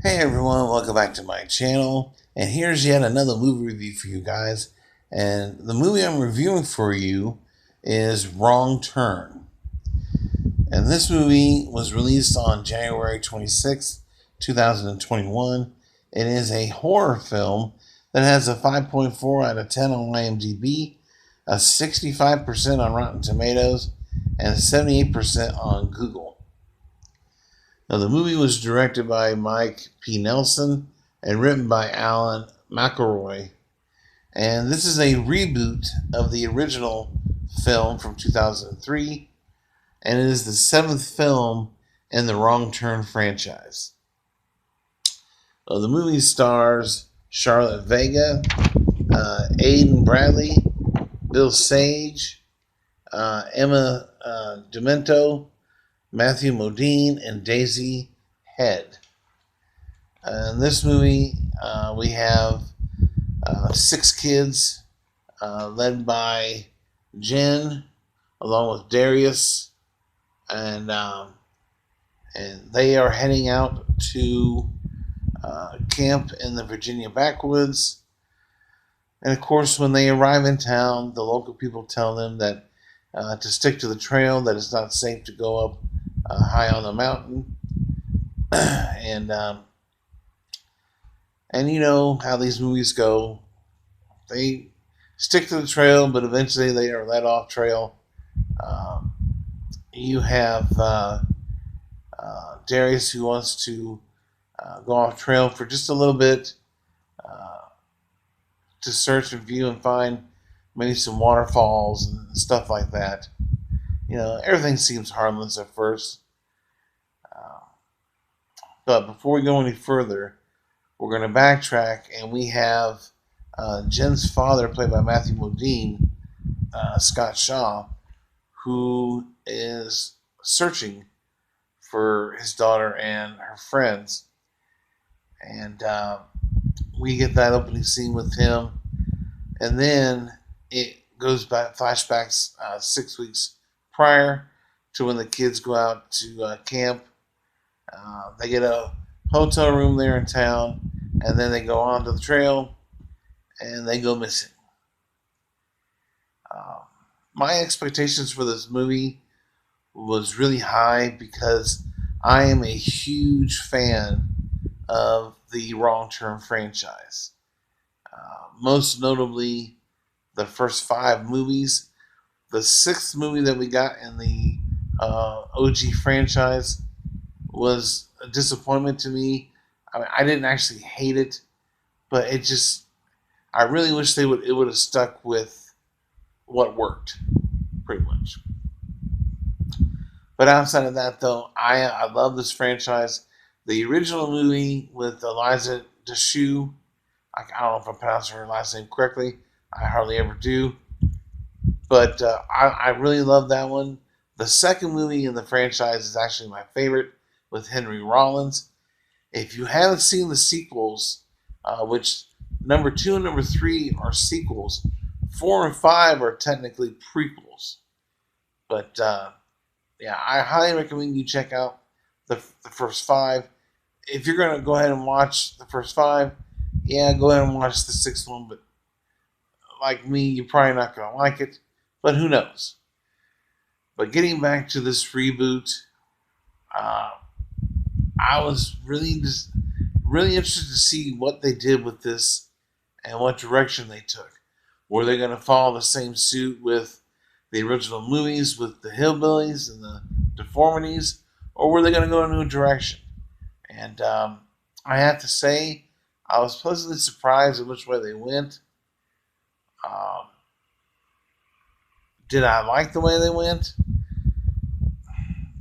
Hey everyone, welcome back to my channel. And here's yet another movie review for you guys. And the movie I'm reviewing for you is Wrong Turn. And this movie was released on January 26th, 2021. It is a horror film that has a 5.4 out of 10 on IMDb, a 65% on Rotten Tomatoes, and a 78% on Google. Now, the movie was directed by Mike P. Nelson and written by Alan McElroy. And this is a reboot of the original film from 2003, and it is the seventh film in the Wrong Turn franchise. The movie stars Charlotte Vega, Aidan Bradley, Bill Sage, Emma Demento, Mathew Modine, and Daisy Head. In this movie, we have 6 kids led by Jen, along with Darius, and they are heading out to camp in the Virginia backwoods. And of course, when they arrive in town, the local people tell them that to stick to the trail, that it's not safe to go up high on the mountain. And you know how these movies go. They stick to the trail, but eventually they are led off trail. Um, you have Darius, who wants to go off trail for just a little bit uh, to search and view and find maybe some waterfalls and stuff like that. You know, everything seems harmless at first. Uh, but before we go any further, we're going to backtrack, and we have Jen's father, played by Matthew Modine, Scott Shaw, who is searching for his daughter and her friends. And we get that opening scene with him. And then it goes back, flashbacks 6 weeks prior to when the kids go out to camp. They get a hotel room there in town, and then they go on to the trail, and they go missing. Uh, my expectations for this movie was really high because I am a huge fan of the Wrong Turn franchise. Most notably, the first 5 movies. The 6th movie that we got in the OG franchise was a disappointment to me. I mean, I didn't actually hate it, but I really wish it would have stuck with what worked, pretty much. But outside of that, though, I love this franchise. The original movie with Eliza Dushku, I don't know if I pronounced her last name correctly. I hardly ever do. But I really love that one. The second movie in the franchise is actually my favorite, with Henry Rollins. If you haven't seen the sequels, which number 2 and number 3 are sequels, 4 and 5 are technically prequels. But yeah, I highly recommend you check out the first 5. If you're going to go ahead and watch the first 5, yeah, go ahead and watch the 6th one. But like me, you're probably not going to like it. But who knows? But getting back to this reboot, uh, I was really interested to see what they did with this and what direction they took. Were they going to follow the same suit with the original movies with the hillbillies and the deformities, or were they going to go in a new direction? And I have to say, I was pleasantly surprised at which way they went. Um, did I like the way they went?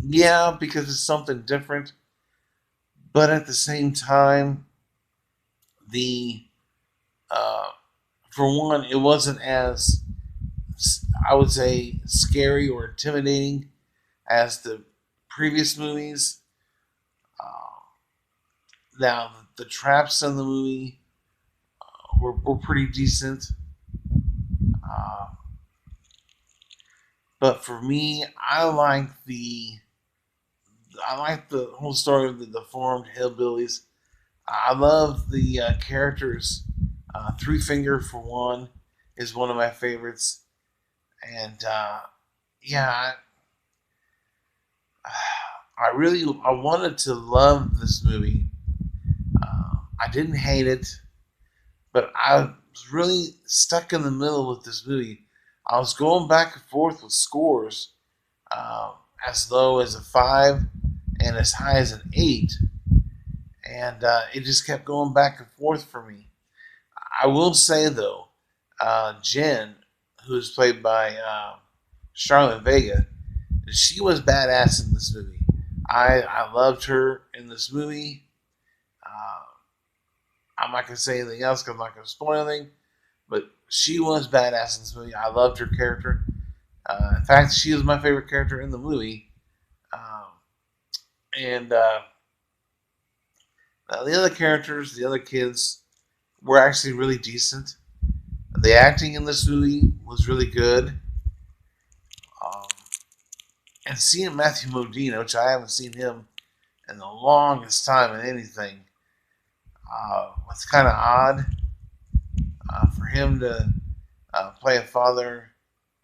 Yeah, because it's something different. But at the same time, the uh, for one, it wasn't as, I would say, scary or intimidating as the previous movies. Uh, Now, the traps in the movie were pretty decent. Uh, but for me, I like the whole story of the deformed hillbillies. I love the characters. Three Finger, for one, is one of my favorites. And yeah, I wanted to love this movie. I didn't hate it, but I was really stuck in the middle with this movie. I was going back and forth with scores, uh, as low as a 5 and as high as an 8, and it just kept going back and forth for me. I will say though, Jen, who is played by Charlotte Vega, she was badass in this movie. I loved her in this movie. Uh, I'm not gonna say anything else because I'm not gonna spoil anything. But she was badass in this movie. I loved her character. In fact, she was my favorite character in the movie. Um, and the other characters, the other kids, were actually really decent. The acting in this movie was really good. Um, and seeing Matthew Modine, which I haven't seen him in the longest time in anything, was kind of odd for him to play a father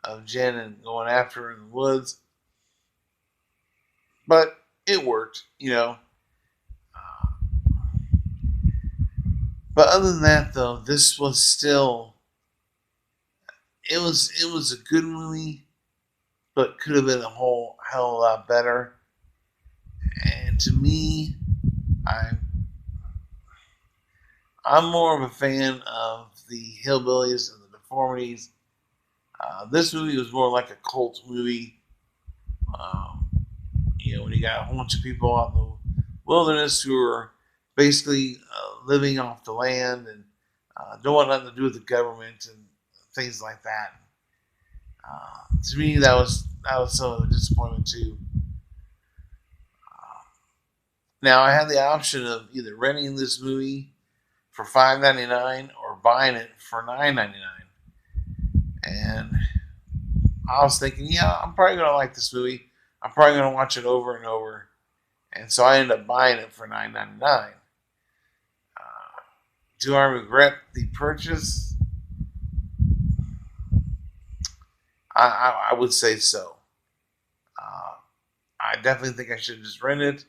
of Jen and going after her in the woods. But it worked, you know. Uh, but other than that, though, this was still it was a good movie, but could have been a whole hell of a lot better. And to me, I'm I'm more of a fan of the hillbillies and the deformities. This movie was more like a cult movie. Um, when you got a whole bunch of people out in the wilderness who are basically living off the land and don't want nothing to do with the government and things like that. To me, that was some of a disappointment too. Now I had the option of either renting this movie for $5.99 or buying it for $9.99, and I was thinking, yeah, I'm probably gonna like this movie. I'm probably gonna watch it over and over, and so I ended up buying it for $9.99. Do I regret the purchase? I would say so. Uh, I definitely think I should just rent it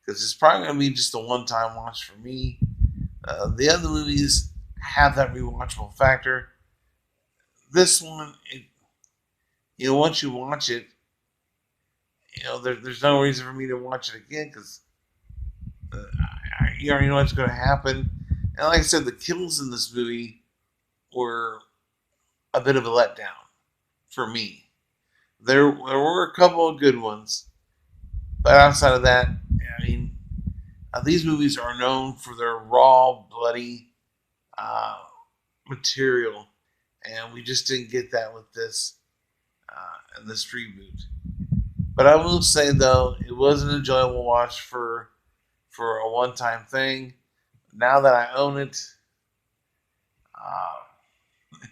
because it's probably going to be just a one-time watch for me. The other movies have that rewatchable factor. This one, once you watch it, there's no reason for me to watch it again because you already know what's going to happen. And like I said, the kills in this movie were a bit of a letdown for me. There were a couple of good ones, but outside of that, I mean, these movies are known for their raw, bloody uh, material, and we just didn't get that with this in this reboot. But I will say though, it was an enjoyable watch for a one-time thing. Now that I own it, uh,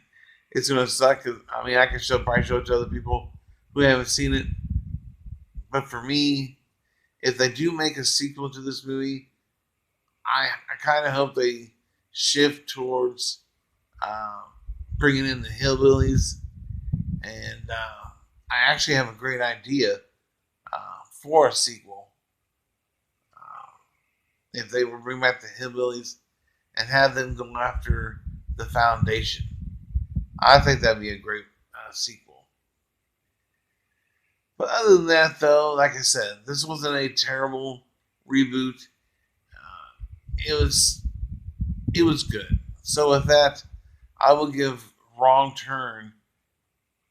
it's gonna suck. Cause, I mean, I can probably show it to other people who haven't seen it, but for me, if they do make a sequel to this movie, I kind of hope they shift towards uh, bringing in the hillbillies, and I actually have a great idea for a sequel. Uh, if they would bring back the hillbillies and have them go after the foundation, I think that'd be a great sequel. But other than that, though, like I said, this wasn't a terrible reboot. It was good. So with that, I will give Wrong Turn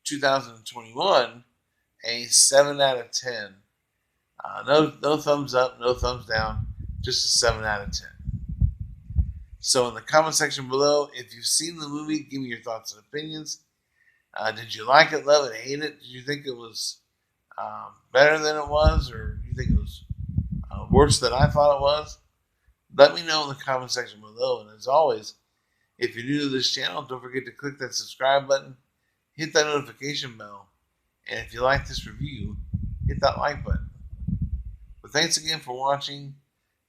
2021 a 7 out of 10. No thumbs up, no thumbs down, just a 7 out of 10. So in the comment section below, if you've seen the movie, give me your thoughts and opinions. Did you like it, love it, hate it? Did you think it was better than it was, or do you think it was worse than I thought it was? Let me know in the comment section below. And as always, if you're new to this channel, don't forget to click that subscribe button, hit that notification bell, and if you like this review, hit that like button. But thanks again for watching.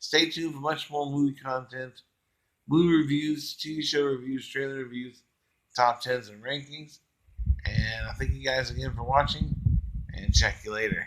Stay tuned for much more movie content, movie reviews, TV show reviews, trailer reviews, top 10s and rankings. And I thank you guys again for watching, and check you later.